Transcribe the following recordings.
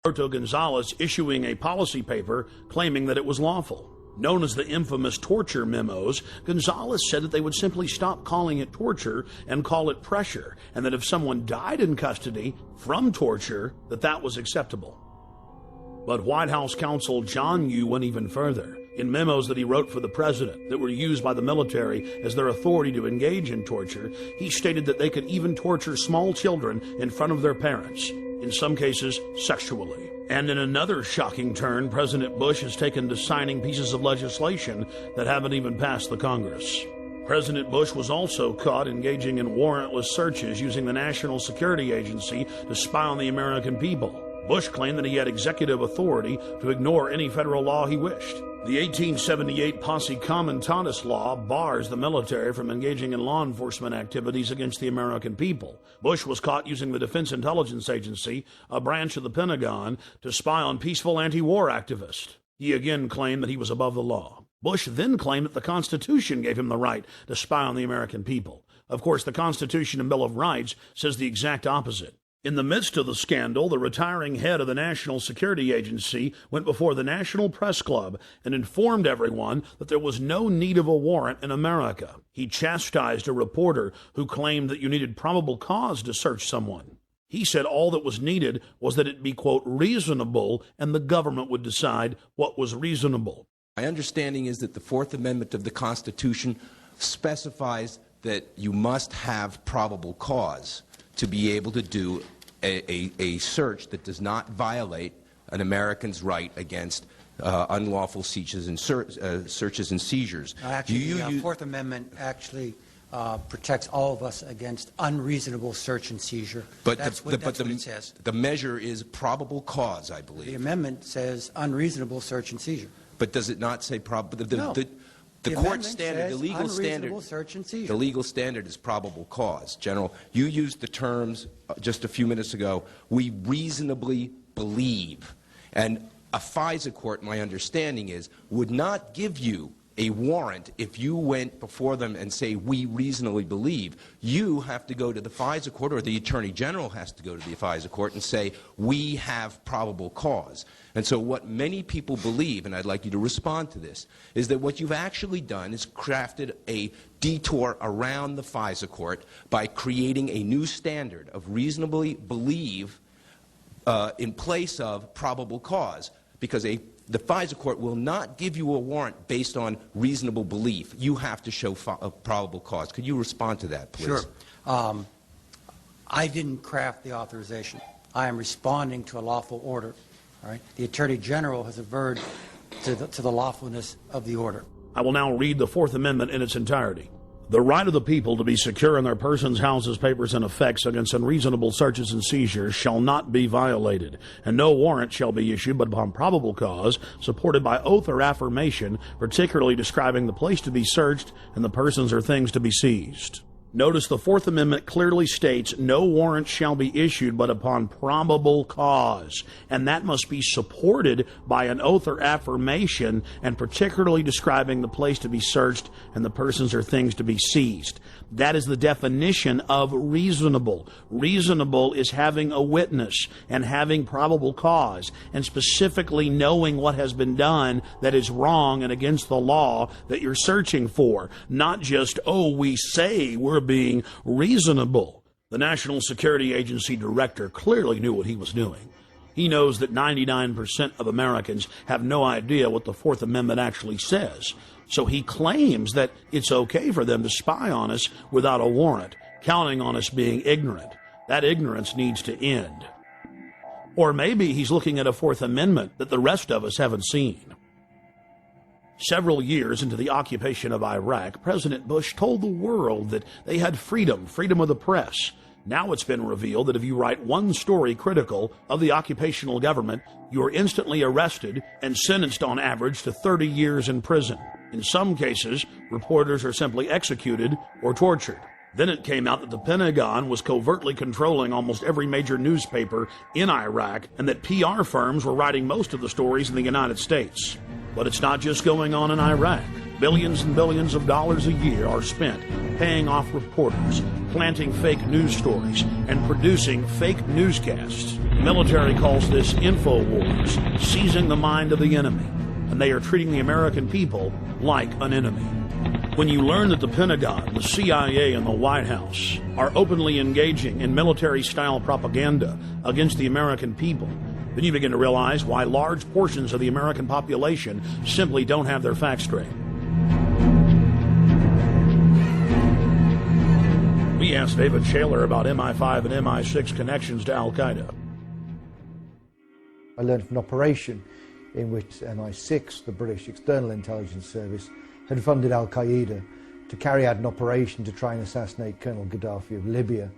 Roberto Gonzalez issuing a policy paper claiming that it was lawful. Known as the infamous torture memos, Gonzalez said that they would simply stop calling it torture and call it pressure, and that if someone died in custody from torture, that was acceptable. But White House counsel John Yoo went even further. In memos that he wrote for the president that were used by the military as their authority to engage in torture, he stated that they could even torture small children in front of their parents, in some cases sexually. And in another shocking turn, President Bush has taken to signing pieces of legislation that haven't even passed the Congress. President Bush was also caught engaging in warrantless searches using the National Security Agency to spy on the American people. Bush claimed that he had executive authority to ignore any federal law he wished. The 1878 Posse Comitatus law bars the military from engaging in law enforcement activities against the American people. Bush was caught using the Defense Intelligence Agency, a branch of the Pentagon, to spy on peaceful anti-war activists. He again claimed that he was above the law. Bush then claimed that the Constitution gave him the right to spy on the American people. Of course, the Constitution and Bill of Rights says the exact opposite. In the midst of the scandal, the retiring head of the National Security Agency went before the National Press Club and informed everyone that there was no need of a warrant in America. He chastised a reporter who claimed that you needed probable cause to search someone. He said all that was needed was that it be, quote, reasonable, and the government would decide what was reasonable. My understanding is that the Fourth Amendment of the Constitution specifies that you must have probable cause to be able to do a search that does not violate an American's right against unlawful searches and seizures. Actually, the Fourth Amendment actually protects all of us against unreasonable search and seizure. But that's what it says. The measure is probable cause, I believe. The amendment says unreasonable search and seizure. But does it not say probable? No. The court standard, the legal standard, search and seizure. the legal standard is probable cause. General, you used the terms just a few minutes ago, we reasonably believe. And a FISA court, my understanding is, would not give you a warrant if you went before them and say, we reasonably believe. You have to go to the FISA court, or the Attorney General has to go to the FISA court and say, we have probable cause. And so what many people believe, and I'd like you to respond to this, is that what you've actually done is crafted a detour around the FISA court by creating a new standard of reasonably believe in place of probable cause, because the FISA court will not give you a warrant based on reasonable belief. You have to show a probable cause. Could you respond to that, please? Sure. I didn't craft the authorization. I am responding to a lawful order. All right? The Attorney General has averred to the lawfulness of the order. I will now read the Fourth Amendment in its entirety. The right of the people to be secure in their persons, houses, papers, and effects against unreasonable searches and seizures shall not be violated, and no warrant shall be issued but upon probable cause, supported by oath or affirmation, particularly describing the place to be searched and the persons or things to be seized. Notice the Fourth Amendment clearly states no warrant shall be issued but upon probable cause, and that must be supported by an oath or affirmation, and particularly describing the place to be searched and the persons or things to be seized. That is the definition of reasonable. Reasonable is having a witness and having probable cause, and specifically knowing what has been done that is wrong and against the law that you're searching for. Not just, oh, we say we're being reasonable. The National Security Agency director clearly knew what he was doing. He knows that 99% of Americans have no idea what the Fourth Amendment actually says. So he claims that it's okay for them to spy on us without a warrant, counting on us being ignorant. That ignorance needs to end. Or maybe he's looking at a Fourth Amendment that the rest of us haven't seen. Several years into the occupation of Iraq, President Bush told the world that they had freedom of the press. Now it's been revealed that if you write one story critical of the occupational government, you are instantly arrested and sentenced on average to 30 years in prison. In some cases, reporters are simply executed or tortured. Then it came out that the Pentagon was covertly controlling almost every major newspaper in Iraq, and that PR firms were writing most of the stories in the United States. But it's not just going on in Iraq. Billions and billions of dollars a year are spent paying off reporters, planting fake news stories, and producing fake newscasts. The military calls this InfoWars, seizing the mind of the enemy, and they are treating the American people like an enemy. When you learn that the Pentagon, the CIA, and the White House are openly engaging in military-style propaganda against the American people, then you begin to realize why large portions of the American population simply don't have their facts straight. We asked David Shaler about MI5 and MI6 connections to Al-Qaeda. I learned of an operation in which MI6, the British External Intelligence Service, had funded Al-Qaeda to carry out an operation to try and assassinate Colonel Gaddafi of Libya.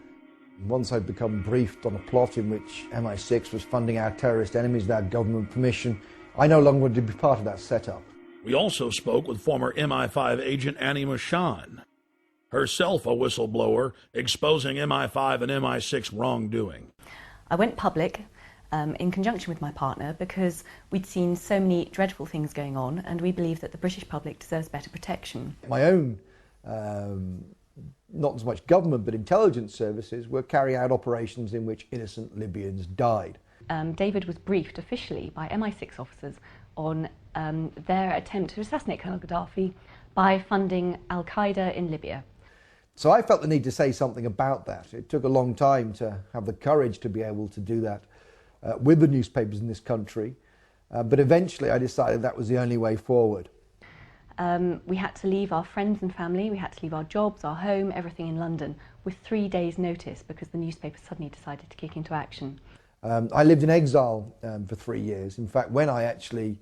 Once I'd become briefed on a plot in which MI6 was funding our terrorist enemies without government permission, I no longer wanted to be part of that setup. We also spoke with former MI5 agent Annie Machon, herself a whistleblower exposing MI5 and MI6 wrongdoing. I went public in conjunction with my partner because we'd seen so many dreadful things going on, and we believe that the British public deserves better protection. My own not so much government but intelligence services were carrying out operations in which innocent Libyans died. David was briefed officially by MI6 officers on their attempt to assassinate Colonel Gaddafi by funding Al-Qaeda in Libya. So I felt the need to say something about that. It took a long time to have the courage to be able to do that with the newspapers in this country, but eventually I decided that was the only way forward. We had to leave our friends and family, we had to leave our jobs, our home, everything in London with 3 days' notice because the newspaper suddenly decided to kick into action. I lived in exile for 3 years. In fact, when I actually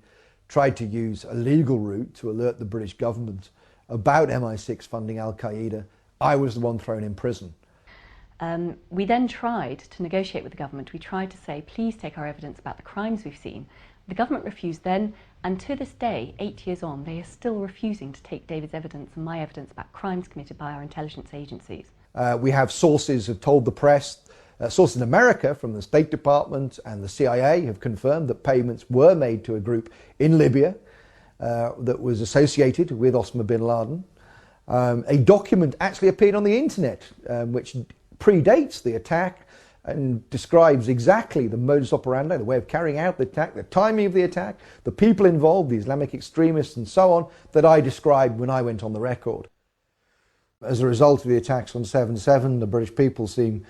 tried to use a legal route to alert the British government about MI6 funding Al-Qaeda, I was the one thrown in prison. We then tried to negotiate with the government. We tried to say, please take our evidence about the crimes we've seen. The government refused then, and to this day, 8 years on, they are still refusing to take David's evidence and my evidence about crimes committed by our intelligence agencies. We have sources who have told the press, sources in America from the State Department and the CIA have confirmed that payments were made to a group in Libya that was associated with Osama bin Laden. A document actually appeared on the internet which predates the attack and describes exactly the modus operandi, the way of carrying out the attack, the timing of the attack, the people involved, the Islamic extremists and so on, that I described when I went on the record. As a result of the attacks on 7/7, the British people seem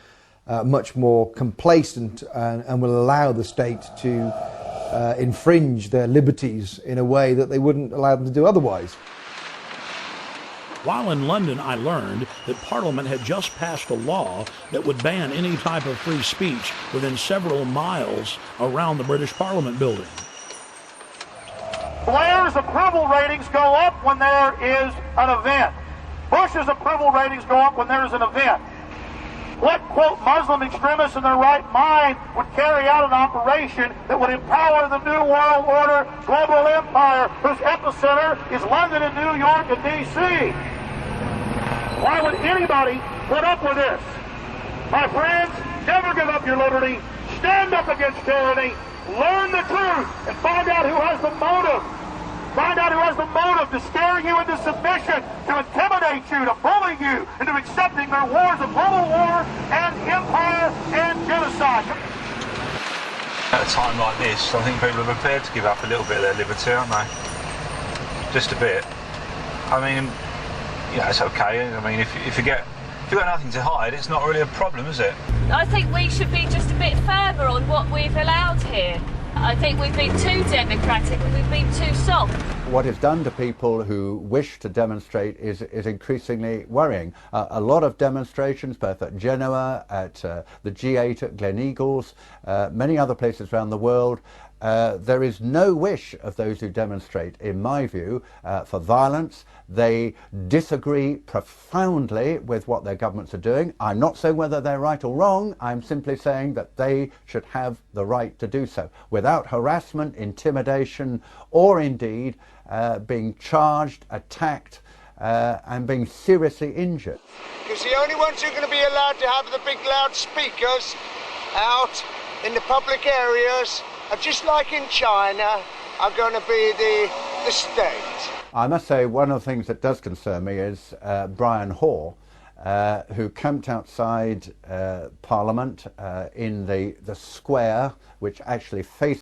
much more complacent and will allow the state to infringe their liberties in a way that they wouldn't allow them to do otherwise. While in London, I learned that Parliament had just passed a law that would ban any type of free speech within several miles around the British Parliament building. Blair's approval ratings go up when there is an event. Bush's approval ratings go up when there is an event. What, quote, Muslim extremists in their right mind would carry out an operation that would empower the New World Order global empire whose epicenter is London and New York and D.C.? Why would anybody put up with this? My friends, never give up your liberty. Stand up against tyranny. Learn the truth and find out who has the motive. Find out who has the motive to scare you into submission, to intimidate you, to bully you into accepting their wars of global war and empire and genocide. At a time like this, I think people are prepared to give up a little bit of their liberty, aren't they? Just a bit. I mean, yeah, it's okay. I mean, if you've got nothing to hide, it's not really a problem, is it? I think we should be just a bit firmer on what we've allowed here. I think we've been too democratic and we've been too soft. What it's done to people who wish to demonstrate is increasingly worrying. A lot of demonstrations, both at Genoa, at the G8 at Gleneagles, many other places around the world. There is no wish of those who demonstrate, in my view, for violence. They disagree profoundly with what their governments are doing. I'm not saying whether they're right or wrong. I'm simply saying that they should have the right to do so without harassment, intimidation, or indeed being charged, attacked, and being seriously injured. Because the only ones who are going to be allowed to have the big loudspeakers out in the public areas, just like in China, are going to be the state. I must say one of the things that does concern me is Brian Hoare, who camped outside Parliament in the square, which actually faces